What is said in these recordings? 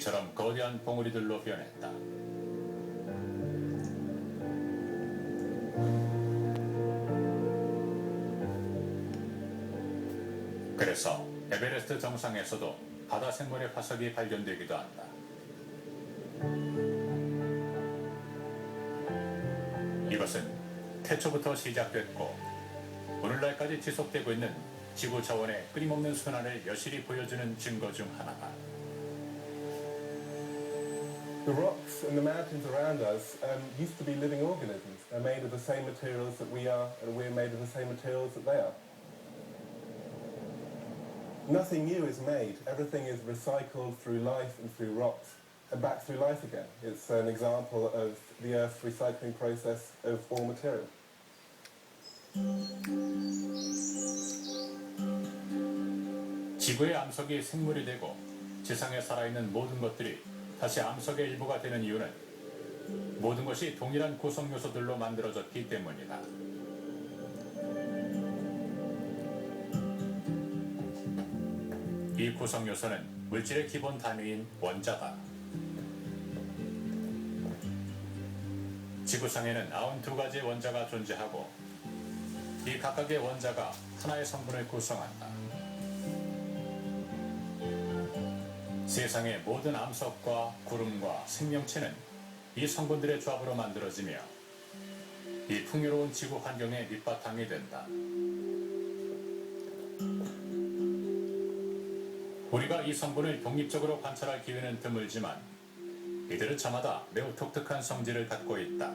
이처럼 거대한 봉우리들로 변했다. 그래서 에베레스트 정상에서도 바다 생물의 화석이 발견되기도 한다. 이것은 태초부터 시작됐고 오늘날까지 지속되고 있는 지구 자원의 끊임없는 순환을 여실히 보여주는 증거 중 하나다. The rocks and the mountains around us used to be living organisms. They're made of the same materials that we are, and we're made of the same materials that they are. Nothing new is made. Everything is recycled through life and through rocks and back through life again. It's an example of the Earth's recycling process of all material. 지구의 암석이 생물이 되고 지상에 살아있는 모든 것들이 다시 암석의 일부가 되는 이유는 모든 것이 동일한 구성 요소들로 만들어졌기 때문이다. 이 구성 요소는 물질의 기본 단위인 원자다. 지구상에는 92가지의 원자가 존재하고 이 각각의 원자가 하나의 성분을 구성한다. 세상의 모든 암석과 구름과 생명체는 이 성분들의 조합으로 만들어지며 이 풍요로운 지구 환경의 밑바탕이 된다. 우리가 이 성분을 독립적으로 관찰할 기회는 드물지만 이들은 저마다 매우 독특한 성질을 갖고 있다.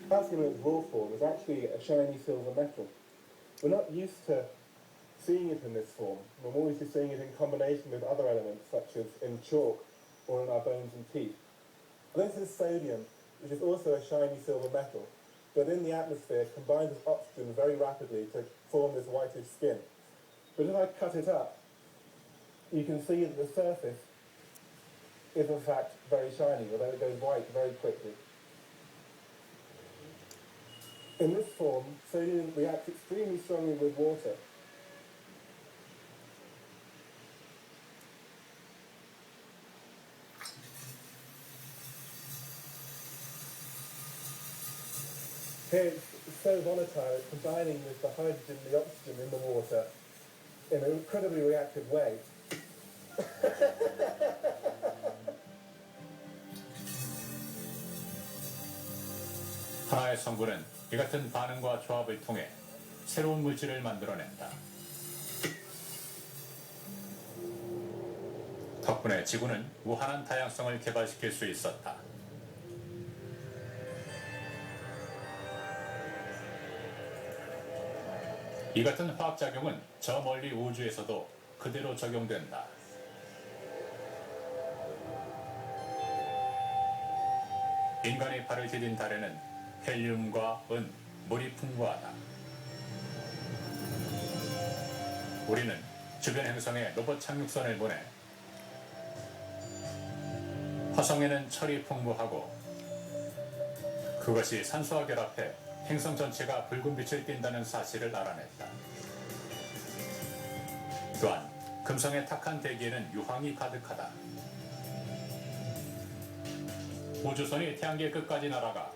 Calcium in its raw form is actually a shiny silver metal. We're not used to seeing it in this form. We're more used to seeing it in combination with other elements such as in chalk or in our bones and teeth. This is sodium, which is also a shiny silver metal, but in the atmosphere combines with oxygen very rapidly to form this whitish skin. But if I cut it up, you can see that the surface is in fact very shiny, although it goes white very quickly. In this form, sodium reacts extremely strongly with water. Here it's so volatile, it's combining with the hydrogen and the oxygen in the water in an incredibly reactive way. 하나의 성분은 이 같은 반응과 조합을 통해 새로운 물질을 만들어낸다. 덕분에 지구는 무한한 다양성을 개발시킬 수 있었다. 이 같은 화학작용은 저 멀리 우주에서도 그대로 적용된다. 인간이 발을 디딘 달에는 헬륨과 은, 물이 풍부하다. 우리는 주변 행성에 로봇 착륙선을 보내 화성에는 철이 풍부하고 그것이 산소와 결합해 행성 전체가 붉은 빛을 띈다는 사실을 알아냈다. 또한 금성의 탁한 대기에는 유황이 가득하다. 우주선이 태양계 끝까지 날아가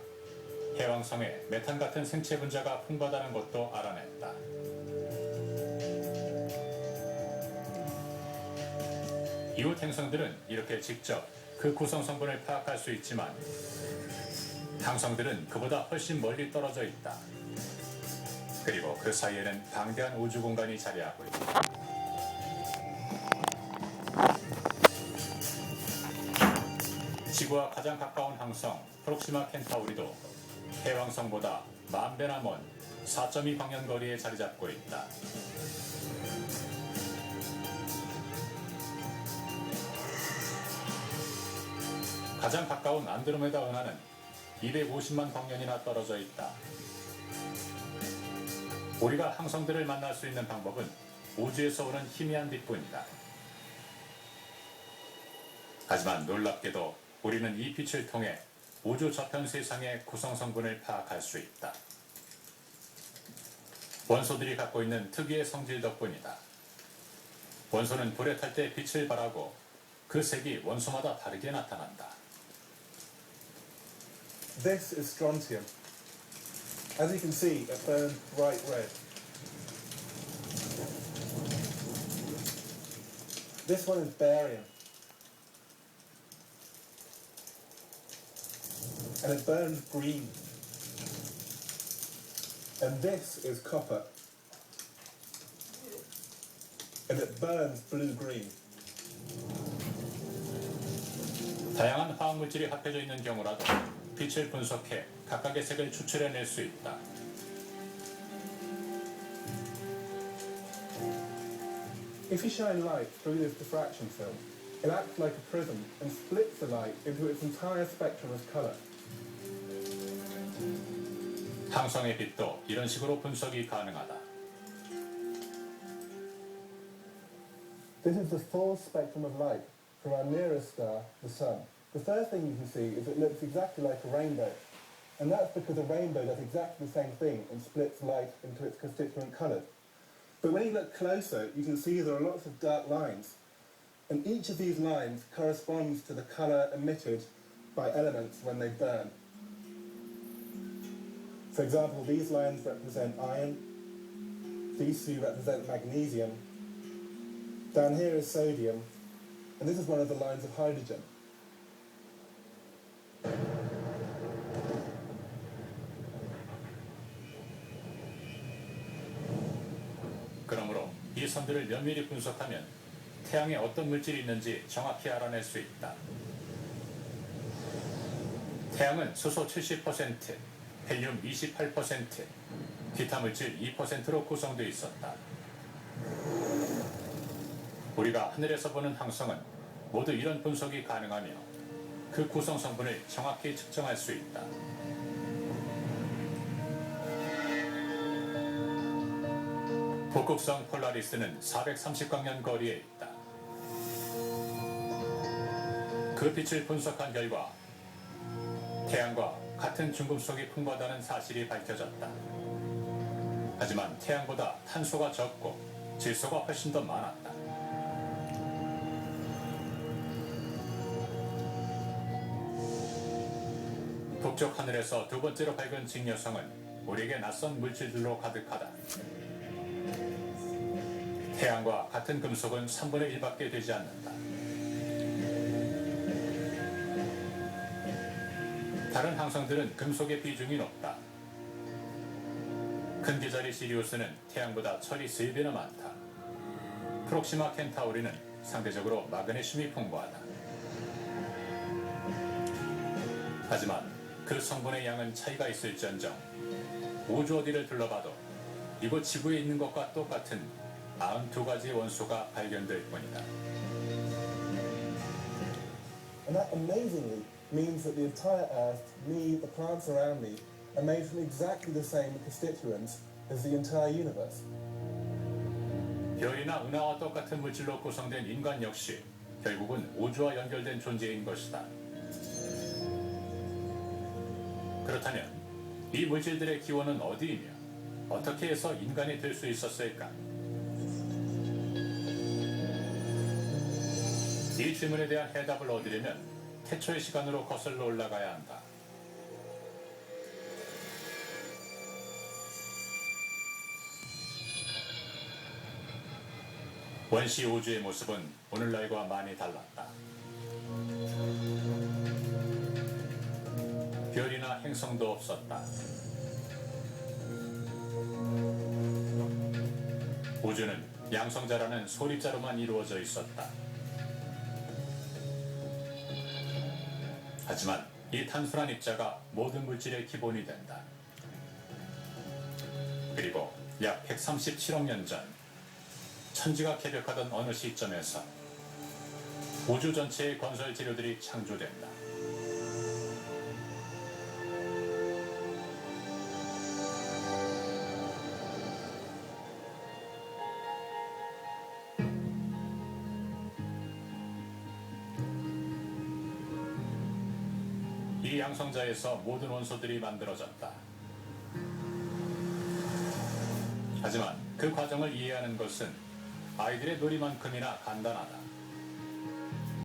해왕성에 메탄 같은 생체 분자가 풍부하다는 것도 알아냈다. 이웃 행성들은 이렇게 직접 그 구성 성분을 파악할 수 있지만 항성들은 그보다 훨씬 멀리 떨어져 있다. 그리고 그 사이에는 방대한 우주 공간이 자리하고 있다. 지구와 가장 가까운 항성 프록시마 켄타우리도 해왕성보다 10,000배나 먼 4.2 광년 거리에 자리 잡고 있다. 가장 가까운 안드로메다 은하는 250만 광년이나 떨어져 있다. 우리가 항성들을 만날 수 있는 방법은 우주에서 오는 희미한 빛뿐이다. 하지만 놀랍게도 우리는 이 빛을 통해 우주 저편 세상의 구성 성분을 파악할 수 있다. 원소들이 갖고 있는 특유의 성질 덕분이다. 원소는 불에 탈 때 빛을 발하고 그 색이 원소마다 다르게 나타난다. This is strontium. As you can see, it burns bright red. This one is barium. And it burns green. And this is copper. And it burns blue-green. 다양한 화학물질이 합해져 있는 경우라도 빛을 분석해 각각의 색을 추출해낼 수 있다. If you shine light through this diffraction film, it acts like a prism and splits the light into its entire spectrum of colour. 항성의 빛도 이런 식으로 분석이 가능하다. This is the full spectrum of light from our nearest star, the Sun. The first thing you can see is it looks exactly like a rainbow. And that's because a rainbow does exactly the same thing and splits light into its constituent colours. But when you look closer, you can see there are lots of dark lines. And each of these lines corresponds to the colour emitted by elements when they burn. For example, these lines represent iron, these two represent magnesium, down here is sodium, and this is one of the lines of hydrogen. 그러므로 이 선들을 면밀히 분석하면 태양에 어떤 물질이 있는지 정확히 알아낼 수 있다. 태양은 수소 70%, 헬륨 28%, 기타 물질 2%로 구성되어 있었다. 우리가 하늘에서 보는 항성은 모두 이런 분석이 가능하며 그 구성 성분을 정확히 측정할 수 있다. 북극성 폴라리스는 430광년 거리에 있다. 그 빛을 분석한 결과 태양과 같은 중금속이 풍부하다는 사실이 밝혀졌다. 하지만 태양보다 탄소가 적고 질소가 훨씬 더 많았다. 북쪽 하늘에서 두 번째로 밝은 직녀성은 우리에게 낯선 물질들로 가득하다. 태양과 같은 금속은 3분의 1밖에 되지 않는다. 다른 항성들은 금속의 비중이 높다. 큰 기자리 시리우스는 태양보다 철이 3배나 많다. 프록시마 켄타우리는 상대적으로 마그네슘이 풍부하다. 하지만 그 성분의 양은 차이가 있을지언정 우주 어디를 둘러봐도 이곳 지구에 있는 것과 똑같은 92가지의 원소가 발견될 뿐이다. And that amazingly means that the entire Earth, me, the plants around me, are made from exactly the same constituents as the entire universe. 별이나 은하와 똑같은 물질로 구성된 인간 역시 결국은 우주와 연결된 존재인 것이다. 그렇다면 이 물질들의 기원은 어디이며 어떻게 해서 인간이 될 수 있었을까? 이 질문에 대한 해답을 얻으려면 태초의 시간으로 거슬러 올라가야 한다. 원시 우주의 모습은 오늘날과 많이 달랐다. 별이나 행성도 없었다. 우주는 양성자라는 소립자로만 이루어져 있었다. 하지만 이 단순한 입자가 모든 물질의 기본이 된다. 그리고 약 137억 년 전, 천지가 개벽하던 어느 시점에서 우주 전체의 건설 재료들이 창조된다. 이 양성자에서 모든 원소들이 만들어졌다. 하지만 그 과정을 이해하는 것은 아이들의 놀이만큼이나 간단하다.